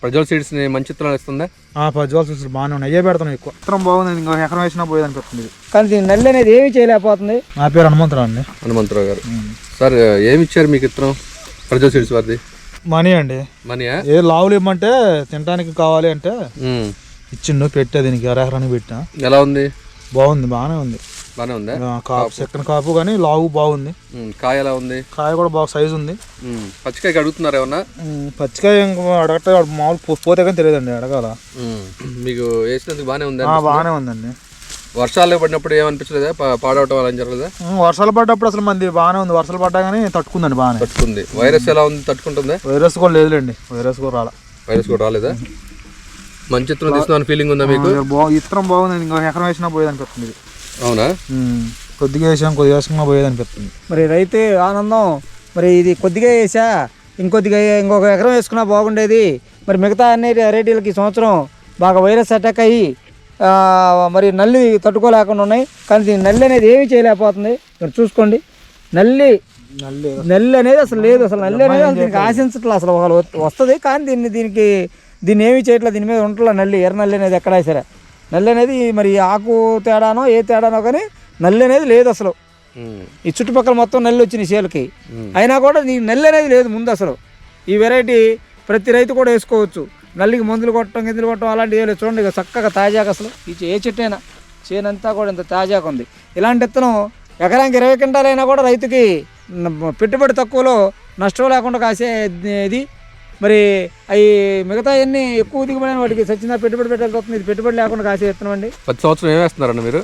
Prajwal seeds ని మంచి విత్తనాలు ఇస్తుందా? ప్రజ్వల్ సీడ్స్ బాగానే ఉన్నాయి. అయ్యే పెడతాను ఎక్కువ. విత్తనం బాగుంది, ఇంకో ఎకరం వేసినా పోయేది అనిపిస్తుంది. కానీ దీని నల్లి అనేది ఏమి చేయలేకపోతుంది. నా పేరు హనుమంతరావు అండి. హనుమంతరావు గారు. సార్ ఏమి ఇచ్చారు మీకు విత్తనం ప్రజ్వల్ సీడ్స్ వారిది? మనీ అండి. మనీయా? ఏ లావులు ఇవ్వమంటే తినడానికి కావాలి అంటే ఇచ్చిండు, పెట్టా దీనికి అరెకరానికి పెట్టా. ఎలా ఉంది? బాగుంది, బాగానే ఉంది. బానే ఉందా? కాపు సెకండ్ కాపు కానీ లావు బాగుంది. కాయ ఎలా ఉంది? కాయ కూడా బాగా సైజు ఉంది. పచ్చికాయకి అడుగుతున్నారు ఏమన్నా? పచ్చికాయ అడగట మామూలు పోతే కానీ తెలియదండి, అడగాల. మీకు వేసినందుకు బానే ఉందా? బాగానే ఉందండి. వర్షాలు పడినప్పుడు ఏమనిపించలేదా? పాడవటం అలా జరగలేదా? వర్షాలు పడ్డప్పుడు అసలు మంది బాగానే ఉంది. వర్షాలు పడ్డా కానీ తట్టుకుందండి, బాగానే తట్టుకుంది. వైరస్ ఎలా ఉంది? తట్టుకుంటుందా? వైరస్ కూడా లేదులేండి, వైరస్ కూడా రాలా. వైరస్ కూడా రాలేదా? మంచి విత్తనం తీసుకున్న ఫీలింగ్ ఉందా మీకు? విత్తనం బాగుంది, ఇంకో ఎకరం వేసినా పోయేది అనిపిస్తుంది. అవునా? కొద్దిగా వేసుకున్నా పోయేది అనిపిస్తుంది. మరి రైతు ఆనందం. మరి ఇది కొద్దిగా వేసా, ఇంకొక ఎకరం వేసుకున్నా బాగుండేది. మరి మిగతా అన్ని రేటీలకి ఈ సంవత్సరం బాగా వైరస్ అటాక్ అయ్యి మరి నల్లి తట్టుకోలేకుండా ఉన్నాయి. కానీ దీని నల్లి అనేది ఏమీ చేయలేకపోతుంది. మీరు చూసుకోండి, నల్లి అనేది అసలు లేదు. అసలు నల్లి అనేది అసలు దీనికి ఆశించట్లే. అసలు వస్తుంది కానీ దీన్ని ఏమీ చేయట్లేదు. దీని మీద ఉంటలే నల్లి, ఎర్ర నల్లి అనేది ఎక్కడా సరే. నల్లి అనేది మరి ఆకు తేడానో ఏ తేడానో కానీ నల్లి అనేది లేదు అసలు. ఈ చుట్టుపక్కల మొత్తం నల్లి వచ్చినాయి చేలకి, అయినా కూడా ఈ నల్లి అనేది లేదు ముందు అసలు. ఈ వెరైటీ ప్రతి రైతు కూడా వేసుకోవచ్చు. నల్లికి మందులు కొట్టడం, గిందులు కొట్టడం అలాంటివి లేదు. చూడండి ఇక చక్కగా తాజాగా అసలు ఏ చెట్టైనా చేనంతా కూడా ఇంత తాజాగా ఉంది. ఇలాంటి విత్తనం ఎకరానికి 20 క్వింటాలైనా కూడా రైతుకి పెట్టుబడి తక్కువలో నష్టం లేకుండా కాసే ఇది. మరి అవి మిగతా అన్ని ఎక్కువ దిగుబడి వాటికి సచ్చిన పెట్టుబడి పెట్టాల్సి వస్తుంది. ఇది పెట్టుబడి లేకుండా కాసే విత్తనం అండి. 10 సంవత్సరం ఏం వేస్తున్నారండి మీరు?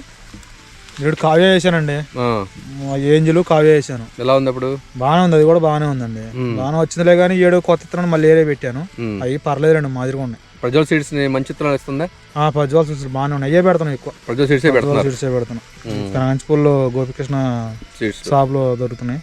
నేను కావ్య వేసానండి, ఏంజలు కావ్య వేసాను. ఎలా ఉంది అప్పుడు? బాగానే ఉంది, అది కూడా బాగానే ఉందండి. బాగానే వచ్చిందిలే కానీ 7 కొత్త విత్తనాలు మళ్ళీ ఏరే పెట్టాను. అవి పర్లేదండి, మాదిరిగా ఉన్నాయి. ప్రజ్వల్ సీడ్స్ ని మంచి విత్తనాలు ఇస్తుందా? ప్రజ్వల్ సీడ్స్ బాగానే ఉన్నాయి. అయ్యే పెడతాను ఎక్కువ. ప్రజ్వల్ సీడ్స్ పెడతాను. గోపికృష్ణ షాప్ లో గోపికృష్ణ షాప్ లో దొరుకుతున్నాయి.